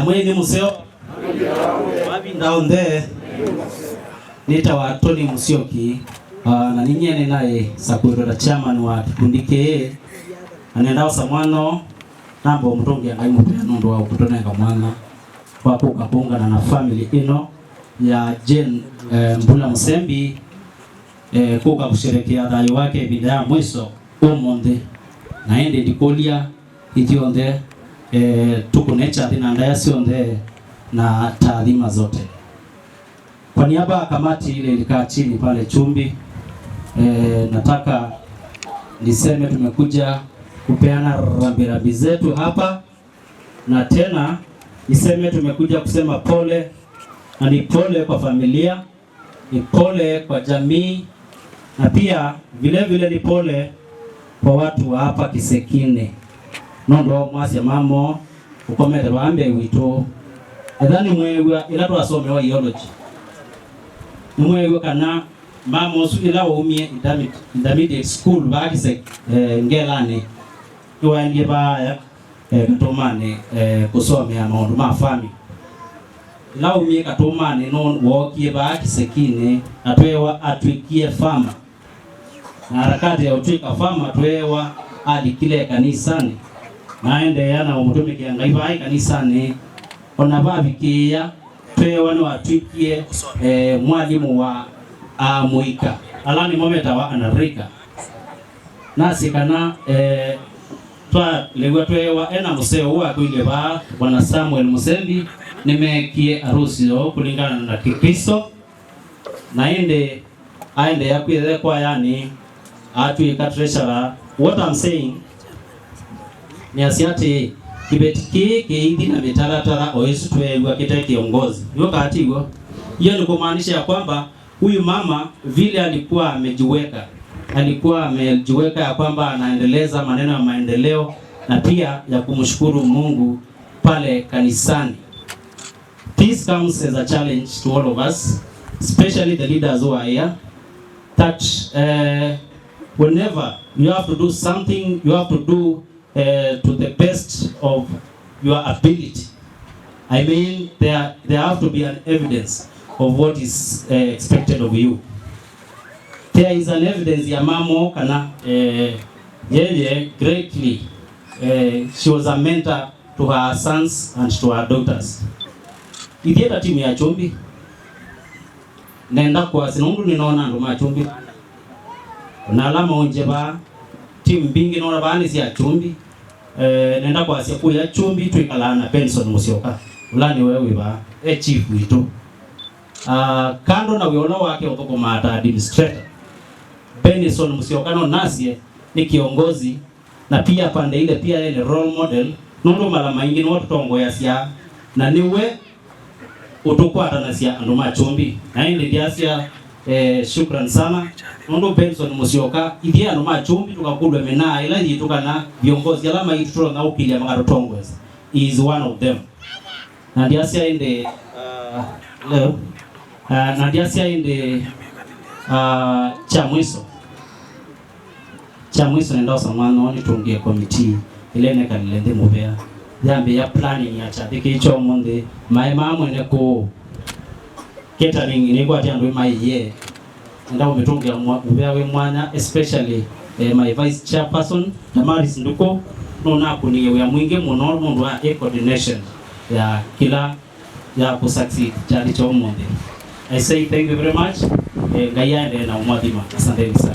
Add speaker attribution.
Speaker 1: mweni museo wabi ndaonde nita wa Tony Musyoki na ninyene naye Sakwirora chairman wa kikundi ke anendao samwano nambo mtungi angaimupea nondo wa ukutonenga mwana kwa kukapungana na family ino ya Jane Mbula Musembi kuka kusherekea dhayo wake bidaya mwiso umonde naende ndikolia itionde tukunecha dhina ndaya sionde na taadhima zote. Kwa niaba ya kamati ile ilikaa chini pale chumbi, nataka niseme tumekuja kupeana rambirambi zetu hapa, na tena niseme tumekuja kusema pole, na ni pole kwa familia, ni pole kwa jamii, na pia vile vile ni pole kwa watu wa hapa Kisekine nondo mwasi mamo ukomere baambe wito edhani mwewa ila twasome wa theology mwewa kana mamo su ila umie intermediate school bagise ngelane tuwaendie baya katomane kusomea maundu ma family ila umie katomane no wokie ba Kisekine atwewa atwikie fama na harakati ya utwika fama twewa hadi kile kanisani naende yana umutumike ngaibai kanisani ona babikia twewa no atwikie mwalimu wa Muika alani mometa wa anarika nasi kana twa legwa twewa ena museo wa kuile ba bwana Samuel Musembi nimekie harusi yo kulingana na Kikristo naende aende yakwire kwa yani atwika treasurer. What I'm saying ni asiati kibetiki keidi na mitaratara oisu twewa kita kiongozi hiyo katigo. Hiyo ni kumaanisha ya kwamba huyu mama vile alikuwa amejiweka ya kwamba anaendeleza maneno ya maendeleo na pia ya kumshukuru Mungu pale kanisani. This comes as a challenge to all of us, especially the leaders who are here, that whenever you have to do something, you have to do to the best of your ability. I mean, there have to be an evidence of what is expected of you. There is an evidence ya mamo kana yeye greatly she was a mentor to her sons and to her daughters. Idieta timu ya chumbi nenda kwa sinundu ninaona ndo machumbi na alama onjeba timu bingi nona bani si ya chumbi nenda kwa siku ya chumbi tuikalana Benson Musyoka ulani wewe ba chief wito kando na wiona wake utoko mata administrator Benson Musyoka no nasie ni kiongozi na pia pande ile pia ile role model nondo mala maingi no tutongo ya sia na niwe utokwata na sia ndo machumbi na ile diasia shukran sana nondo Benson Musyoka idia ndo machumbi tukakudwa mena ila yitukana viongozi alama yitutola na ukilia magarotongo is one of them na diasia inde leo na diasia inde chamwiso nenda samano ni tungie committee ile ne kalende mubea yambe ya planning ya chabike icho monde mai mamwe ko catering ni kwa tiando mai ye nda umetungia mubea we mwana especially my vice chairperson Damaris Nduko nona kuniye ya mwinge muno mundu wa coordination ya kila ya kusucceed chali cho monde. I say thank you very much. Gaya na umwadima. Asante sana.